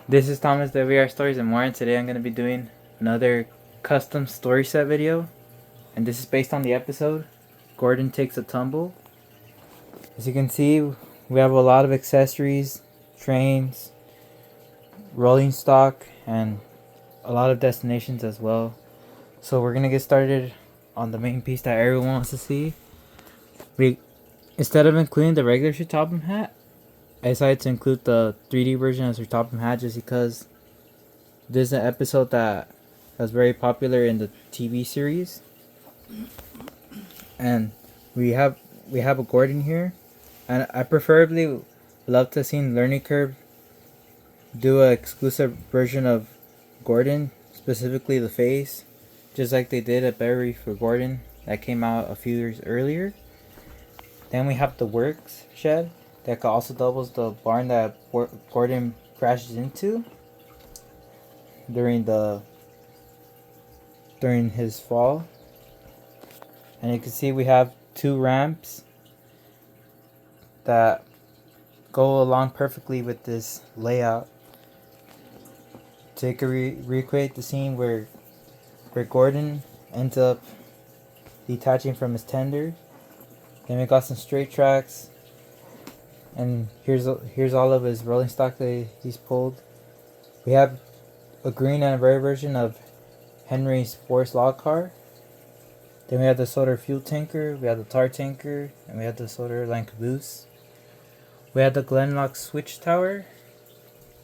This is Thomas the VR Stories and More, and today I'm going to be doing another custom story set video, and this is based on the episode Gordon Takes a Tumble. As you can see, we have a lot of accessories, trains, rolling stock, and a lot of destinations as well. So we're going to get started on the main piece that everyone wants to see. Instead of including the regular Topham hat, I decided to include the 3D version as Topham hat just because this is an episode that was very popular in the TV series, and we have a Gordon here, and I preferably love to see Learning Curve do an exclusive version of Gordon, specifically the face, just like they did at Berry for Gordon that came out a few years earlier. Then we have the works shed that also doubles the barn that Gordon crashes into during his fall. And you can see we have two ramps that go along perfectly with this layout to recreate the scene where Gordon ends up detaching from his tender. Then we got some straight tracks, and here's all of his rolling stock that he's pulled. We have a green and a red version of Henry's Forest log car. Then we have the Soder fuel tanker, we have the tar tanker, and we have the Soder line caboose. We have the Glenlock switch tower.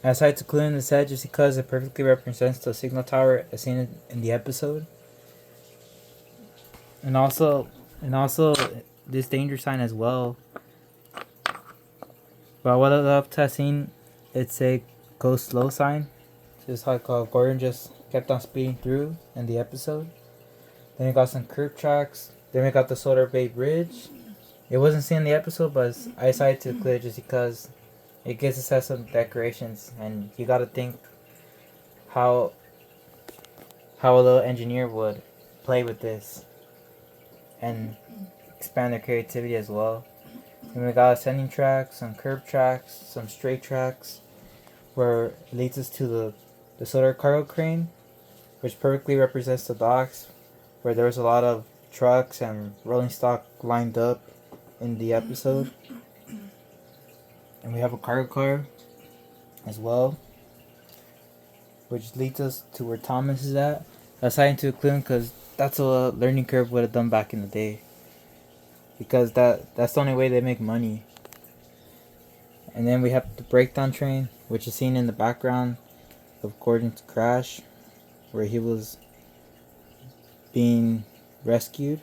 I decided to include in the set just because it perfectly represents the signal tower as seen in the episode. And also this danger sign as well. But what I love to have seen, it's a go slow sign. Just like Gordon just kept on speeding through in the episode. Then we got some curb tracks. Then we got the Soder Bay Bridge. It wasn't seen in the episode, but I decided to include it just because it gets us have some decorations, and you gotta think how a little engineer would play with this and expand their creativity as well. And we got ascending tracks, some curb tracks, some straight tracks, where it leads us to the Soder cargo crane, which perfectly represents the docks, where there was a lot of trucks and rolling stock lined up in the episode. And we have a cargo car as well, which leads us to where Thomas is at. I decided to include him because that's what Learning Curve would have done back in the day, because that's the only way they make money. And then we have the breakdown train, which is seen in the background of Gordon's crash, where he was being rescued.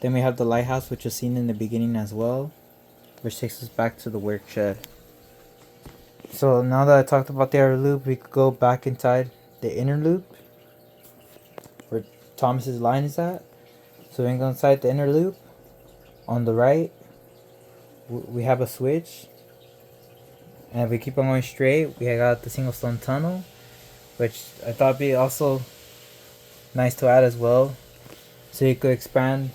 Then we have the lighthouse, which is seen in the beginning as well, which takes us back to the work shed. So now that I talked about the outer loop, we could go back inside the inner loop where Thomas's line is at. So we can go inside the inner loop. On the right, we have a switch, and if we keep on going straight, we got the single stone tunnel, which I thought would be also nice to add as well, so you could expand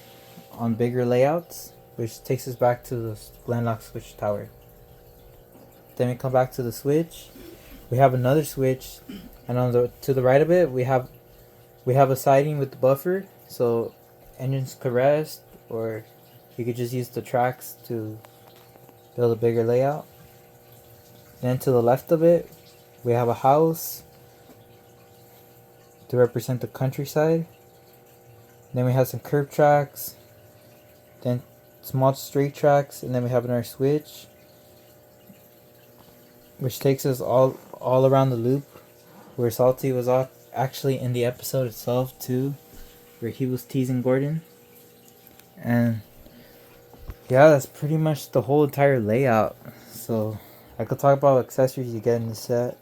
on bigger layouts, which takes us back to the Glenlock switch tower. Then we come back to the switch. We have another switch, and to the right of it, we have a siding with the buffer, so engines could rest, or you could just use the tracks to build a bigger layout. Then to the left of it, we have a house to represent the countryside. Then we have some curb tracks, then small straight tracks, and then we have another switch, which takes us all around the loop, where Salty was actually in the episode itself too, where he was teasing Gordon. And yeah, that's pretty much the whole entire layout. So I could talk about accessories you get in the set.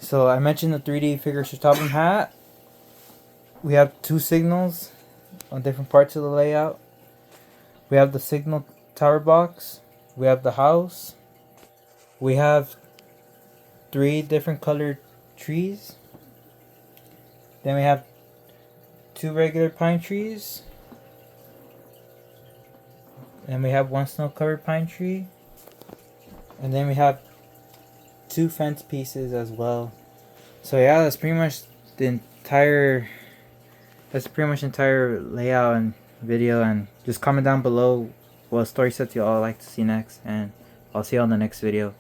So I mentioned the 3D figure Topham hat. We have two signals on different parts of the layout. We have the signal tower box. We have the house. We have 3 different colored trees. Then we have 2 regular pine trees. And we have 1 snow covered pine tree. And then we have 2 fence pieces as well. So yeah, that's pretty much the entire layout and video. And just comment down below what story sets you all like to see next, and I'll see you on the next video.